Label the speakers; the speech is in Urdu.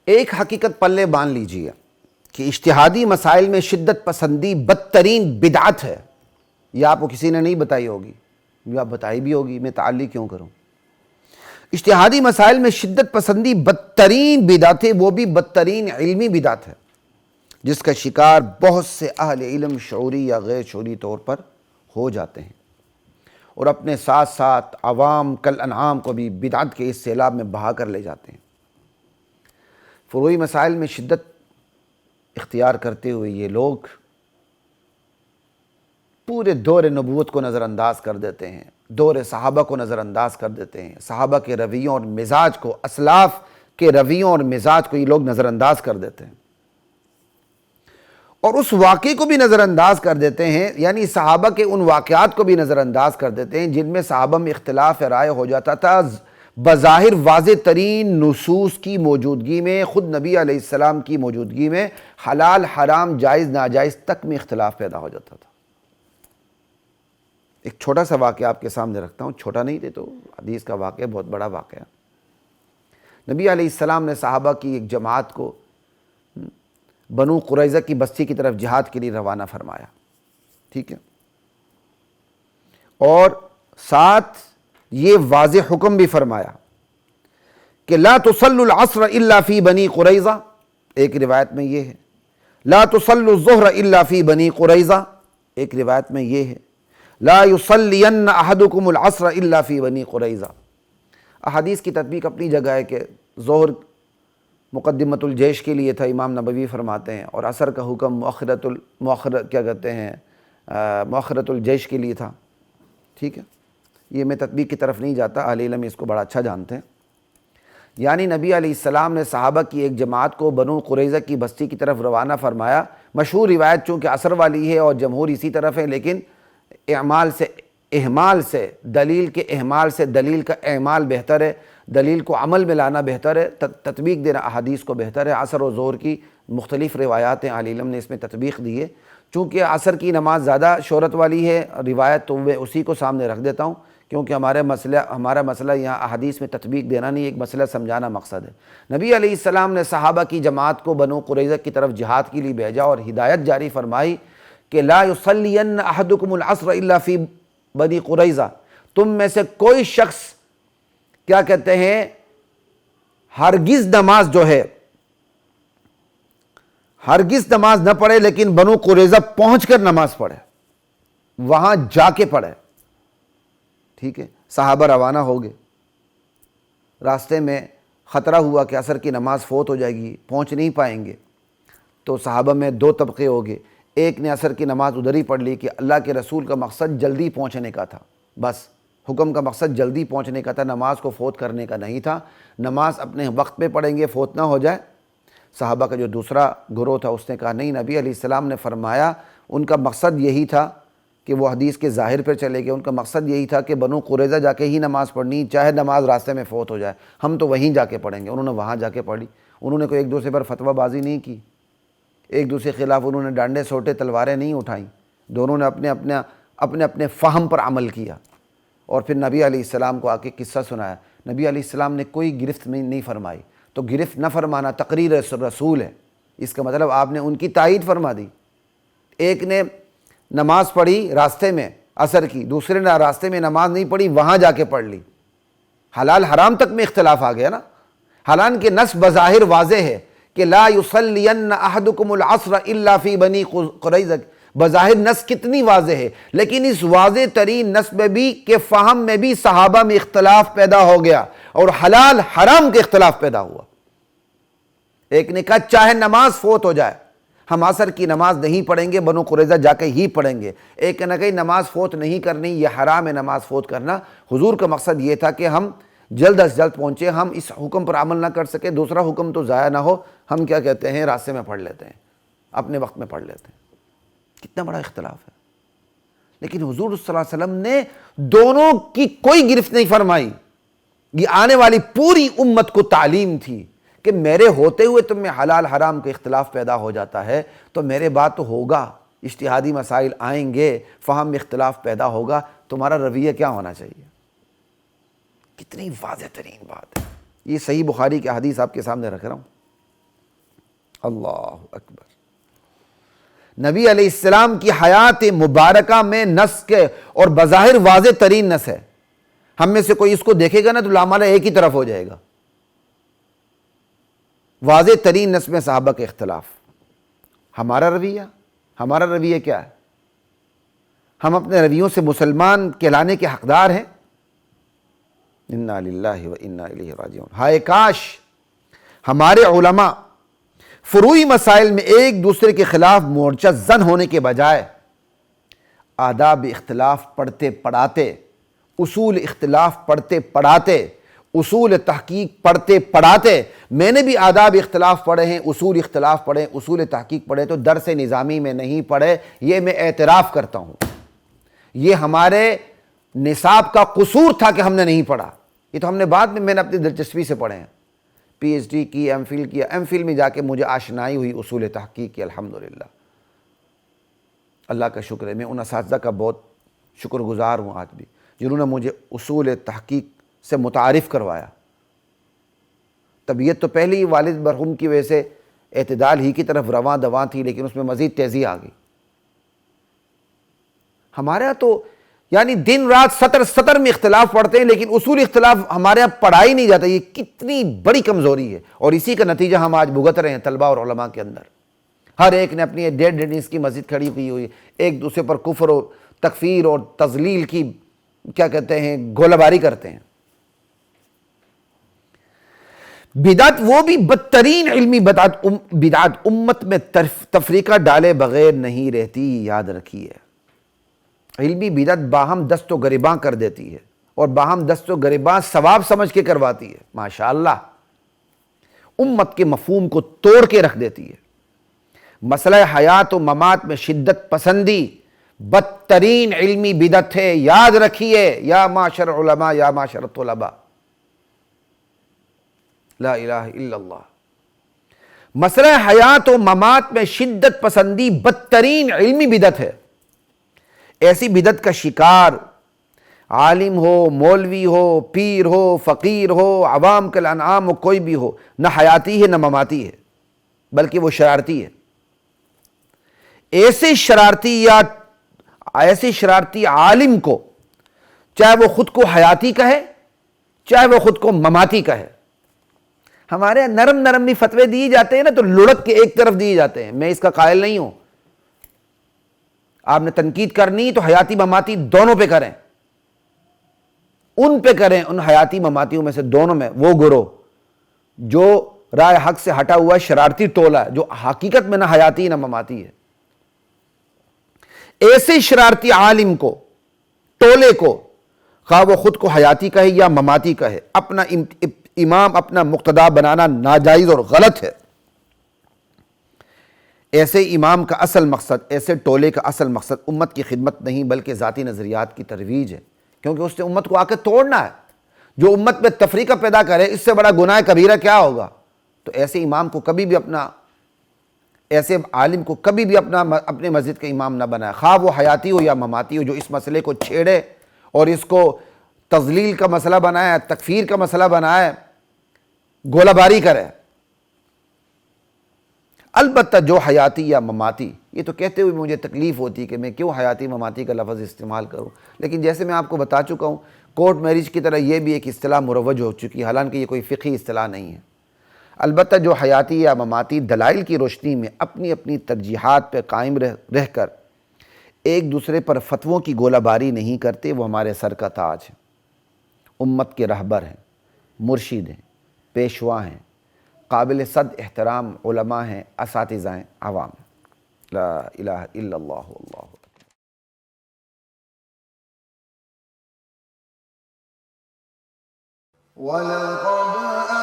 Speaker 1: ایک حقیقت پلے باندھ لیجئے کہ اجتہادی مسائل میں شدت پسندی بدترین بدعت ہے. یہ آپ کو کسی نے نہیں بتائی ہوگی، یا بتائی بھی ہوگی، میں تعلی کیوں کروں. اجتہادی مسائل میں شدت پسندی بدترین بدعت ہے، وہ بھی بدترین علمی بدعت ہے، جس کا شکار بہت سے اہل علم شعوری یا غیر شعوری طور پر ہو جاتے ہیں، اور اپنے ساتھ ساتھ عوام کل انعام کو بھی بدعت کے اس سیلاب میں بہا کر لے جاتے ہیں. فروعی مسائل میں شدت اختیار کرتے ہوئے یہ لوگ پورے دور نبوت کو نظر انداز کر دیتے ہیں، دور صحابہ کو نظر انداز کر دیتے ہیں، صحابہ کے رویوں اور مزاج کو، اسلاف کے رویوں اور مزاج کو یہ لوگ نظر انداز کر دیتے ہیں، اور اس واقعے کو بھی نظر انداز کر دیتے ہیں، یعنی صحابہ کے ان واقعات کو بھی نظر انداز کر دیتے ہیں جن میں صحابہ میں اختلاف رائے ہو جاتا تھا، بظاہر واضح ترین نصوص کی موجودگی میں، خود نبی علیہ السلام کی موجودگی میں حلال حرام جائز ناجائز تک میں اختلاف پیدا ہو جاتا تھا. ایک چھوٹا سا واقعہ آپ کے سامنے رکھتا ہوں، چھوٹا نہیں تھے تو حدیث کا واقعہ بہت بڑا واقعہ. نبی علیہ السلام نے صحابہ کی ایک جماعت کو بنو قریظہ کی بستی کی طرف جہاد کے لیے روانہ فرمایا، ٹھیک ہے، اور ساتھ یہ واضح حکم بھی فرمایا کہ لا تصلوا العصر الا فی بنی قریظہ. ایک روایت میں یہ ہے لا تصلوا الظہر الا فی بنی قریظہ، ایک روایت میں یہ ہے لا یصلین احدکم العصر الا فی بنی قریظہ. احادیث کی تطبیق اپنی جگہ ہے کہ ظہر مقدمۃ الجیش کے لیے تھا، امام نبوی فرماتے ہیں، اور عصر کا حکم مؤخرۃ الجیش کے لیے تھا، ٹھیک ہے. یہ میں تطبیق کی طرف نہیں جاتا، اہل علم اس کو بڑا اچھا جانتے ہیں. یعنی نبی علیہ السلام نے صحابہ کی ایک جماعت کو بنو قریظہ کی بستی کی طرف روانہ فرمایا. مشہور روایت چونکہ عصر والی ہے اور جمہور اسی طرف ہے، لیکن اہمال سے دلیل کے اہمال سے دلیل کا اعمال بہتر ہے، دلیل کو عمل میں لانا بہتر ہے، تطبیق دینا احادیث کو بہتر ہے. عصر و ظہر کی مختلف روایات ہیں، اہل علم نے اس میں تطبیق دی ہے. چونکہ عصر کی نماز زیادہ شہرت والی ہے روایت، تو میں اسی کو سامنے رکھ دیتا ہوں، کیونکہ ہمارا مسئلہ یہاں احادیث میں تطبیق دینا نہیں، ایک مسئلہ سمجھانا مقصد ہے. نبی علیہ السلام نے صحابہ کی جماعت کو بنو قریظہ کی طرف جہاد کے لیے بھیجا اور ہدایت جاری فرمائی کہ لا یصلین احدکم العصر الا فی بنی قریظہ. تم میں سے کوئی شخص کیا کہتے ہیں ہرگز نماز جو ہے ہرگز نماز نہ پڑھے، لیکن بنو قریظہ پہنچ کر نماز پڑھے، وہاں جا کے پڑھے، ٹھیک ہے. صحابہ روانہ ہو گئے، راستے میں خطرہ ہوا کہ عصر کی نماز فوت ہو جائے گی، پہنچ نہیں پائیں گے، تو صحابہ میں دو طبقے ہو گئے. ایک نے عصر کی نماز ادھر ہی پڑھ لی کہ اللہ کے رسول کا مقصد جلدی پہنچنے کا تھا، بس حکم کا مقصد جلدی پہنچنے کا تھا، نماز کو فوت کرنے کا نہیں تھا. نماز اپنے وقت پہ پڑھیں گے، فوت نہ ہو جائے. صحابہ کا جو دوسرا گروہ تھا اس نے کہا نہیں، نبی علیہ السلام نے فرمایا، ان کا مقصد یہی تھا کہ وہ حدیث کے ظاہر پر چلے گئے، ان کا مقصد یہی تھا کہ بنو قریظہ جا کے ہی نماز پڑھنی، چاہے نماز راستے میں فوت ہو جائے، ہم تو وہیں جا کے پڑھیں گے. انہوں نے وہاں جا کے پڑھی. انہوں نے کوئی ایک دوسرے پر فتویٰ بازی نہیں کی، ایک دوسرے کے خلاف انہوں نے ڈانڈے سوٹے تلواریں نہیں اٹھائیں، دونوں نے اپنے فہم پر عمل کیا. اور پھر نبی علیہ السلام کو آ کے قصہ سنایا. نبی علیہ السلام نے کوئی گرفت نہیں فرمائی. تو گرفت نہ فرمانا تقریر رسول ہے، اس کا مطلب آپ نے ان کی تائید فرما دی. ایک نے نماز پڑھی راستے میں عصر کی، دوسرے نے راستے میں نماز نہیں پڑھی، وہاں جا کے پڑھ لی. حلال حرام تک میں اختلاف آ گیا نا. حالانکہ نص بظاہر واضح ہے کہ لا یصلین احدکم العصر الا فی بنی قریظہ، بظاہر نص کتنی واضح ہے، لیکن اس واضح ترین نص میں بھی کہ فہم میں بھی صحابہ میں اختلاف پیدا ہو گیا اور حلال حرام کے اختلاف پیدا ہوا. ایک نے کہا چاہے نماز فوت ہو جائے ہم عصر کی نماز نہیں پڑھیں گے، بنو قریظہ جا کے ہی پڑھیں گے. ایک نے کہا نماز فوت نہیں کرنی، یہ حرام ہے نماز فوت کرنا. حضور کا مقصد یہ تھا کہ ہم جلد از جلد پہنچے، ہم اس حکم پر عمل نہ کر سکے، دوسرا حکم تو ضائع نہ ہو، ہم کیا کہتے ہیں راستے میں پڑھ لیتے ہیں، اپنے وقت میں پڑھ لیتے ہیں. کتنا بڑا اختلاف ہے. لیکن حضور صلی اللہ علیہ وسلم نے دونوں کی کوئی گرفت نہیں فرمائی. یہ آنے والی پوری امت کو تعلیم تھی کہ میرے ہوتے ہوئے تم میں حلال حرام کا اختلاف پیدا ہو جاتا ہے تو میرے بعد تو ہوگا، اجتہادی مسائل آئیں گے، فہم میں اختلاف پیدا ہوگا، تمہارا رویہ کیا ہونا چاہیے. کتنی واضح ترین بات ہے. یہ صحیح بخاری کی حدیث آپ کے سامنے رکھ رہا ہوں. اللہ اکبر۔ نبی علیہ السلام کی حیات مبارکہ میں نس کے اور بظاہر واضح ترین نس ہے، ہم میں سے کوئی اس کو دیکھے گا نا تو لامالہ ایک ہی طرف ہو جائے گا۔ واضح ترین نس میں صحابہ کے اختلاف۔ ہمارا رویہ کیا ہے؟ ہم اپنے رویوں سے مسلمان کہلانے کے حقدار ہیں؟ انا للہ و انا الیہ راجعون۔ ہائے کاش ہمارے علماء فروعی مسائل میں ایک دوسرے کے خلاف مورچہ زن ہونے کے بجائے آداب اختلاف پڑھتے پڑھاتے، اصول اختلاف پڑھتے پڑھاتے، اصول تحقیق پڑھتے پڑھاتے۔ میں نے بھی آداب اختلاف پڑھے ہیں، اصول اختلاف پڑھے، اصول تحقیق پڑھے، تو درس نظامی میں نہیں پڑھے، یہ میں اعتراف کرتا ہوں۔ یہ ہمارے نصاب کا قصور تھا کہ ہم نے نہیں پڑھا، یہ تو ہم نے بعد میں نے اپنی دلچسپی سے پڑھے ہیں۔ پی ایچ ڈی کی، ایم فل کیا، ایم فل میں جا کے مجھے آشنائی ہوئی اصول تحقیق کی، الحمدللہ۔ اللہ کا شکر ہے، میں ان اساتذہ کا بہت شکر گزار ہوں آج بھی جنہوں نے مجھے اصول تحقیق سے متعارف کروایا۔ طبیعت تو پہلے ہی والد مرحوم کی وجہ سے اعتدال ہی کی طرف رواں دواں تھی، لیکن اس میں مزید تیزی آ گئی۔ ہمارے ہاں تو یعنی دن رات سطر میں اختلاف پڑھتے ہیں، لیکن اصول اختلاف ہمارے ہاں پڑھا ہی نہیں جاتا۔ یہ کتنی بڑی کمزوری ہے، اور اسی کا نتیجہ ہم آج بھگت رہے ہیں طلبہ اور علماء کے اندر۔ ہر ایک نے اپنی 1.5 انچ کی مسجد کھڑی کی ہوئی، ایک دوسرے پر کفر و تکفیر اور تضلیل کی کیا کہتے ہیں گولہ باری کرتے ہیں۔ بدعت وہ بھی بدترین علمی بدعت امت میں تفریقہ ڈالے بغیر نہیں رہتی، یاد رکھیے۔ علمی بدعت باہم دست و گریباں کر دیتی ہے، اور باہم دست و گریباں ثواب سمجھ کے کرواتی ہے، ماشاءاللہ امت کے مفہوم کو توڑ کے رکھ دیتی ہے۔ مسئلہ حیات و ممات میں شدت پسندی بدترین علمی بدعت ہے، یاد رکھیے یا معاشر علماء، یا معاشر طلباء، لا الہ الا اللہ۔ مسئلہ حیات و ممات میں شدت پسندی بدترین علمی بدعت ہے۔ ایسی بدعت کا شکار عالم ہو، مولوی ہو، پیر ہو، فقیر ہو، عوام کے انعام ہو، کوئی بھی ہو، نہ حیاتی ہے نہ مماتی ہے، بلکہ وہ شرارتی ہے۔ ایسے شرارتی عالم کو، چاہے وہ خود کو حیاتی کہے چاہے وہ خود کو مماتی کہے، ہمارے نرم بھی فتوے دیے جاتے ہیں نا تو لڑک کے ایک طرف دیے جاتے ہیں۔ میں اس کا قائل نہیں ہوں، آپ نے تنقید کرنی تو حیاتی مماتی دونوں پہ کریں، ان پہ کریں، ان حیاتی مماتیوں میں سے دونوں میں۔ وہ گروہ جو رائے حق سے ہٹا ہوا شرارتی ٹولہ ہے، جو حقیقت میں نہ حیاتی نہ مماتی ہے، ایسے شرارتی عالم کو، ٹولے کو، خواہ وہ خود کو حیاتی کہے یا مماتی کہے، اپنا امام، اپنا مقتدا بنانا ناجائز اور غلط ہے۔ ایسے امام کا اصل مقصد، ایسے ٹولے کا اصل مقصد امت کی خدمت نہیں بلکہ ذاتی نظریات کی ترویج ہے، کیونکہ اس نے امت کو آ کے توڑنا ہے۔ جو امت میں تفریقہ پیدا کرے، اس سے بڑا گناہ کبیرہ کیا ہوگا؟ تو ایسے امام کو کبھی بھی ایسے عالم کو کبھی بھی اپنے مسجد کا امام نہ بنائے، خواہ وہ حیاتی ہو یا مماتی ہو، جو اس مسئلے کو چھیڑے اور اس کو تضلیل کا مسئلہ بنائے، تکفیر کا مسئلہ بنائے، گولہ باری کرے۔ البتہ جو حیاتی یا مماتی، یہ تو کہتے ہوئے مجھے تکلیف ہوتی ہے کہ میں کیوں حیاتی مماتی کا لفظ استعمال کروں، لیکن جیسے میں آپ کو بتا چکا ہوں، کورٹ میرج کی طرح یہ بھی ایک اصطلاح مروج ہو چکی ہے، حالانکہ یہ کوئی فقہی اصطلاح نہیں ہے۔ البتہ جو حیاتی یا مماتی دلائل کی روشنی میں اپنی اپنی ترجیحات پہ قائم رہ کر ایک دوسرے پر فتووں کی گولہ باری نہیں کرتے، وہ ہمارے سر کا تاج ہے، امت کے رہبر ہیں، مرشد ہیں، پیشوا ہیں، قابل صد احترام علماء ہیں، اساتذہ ہیں، عوام ہیں۔ لا الہ الا اللہ، اللہ
Speaker 2: وَلَقَدْ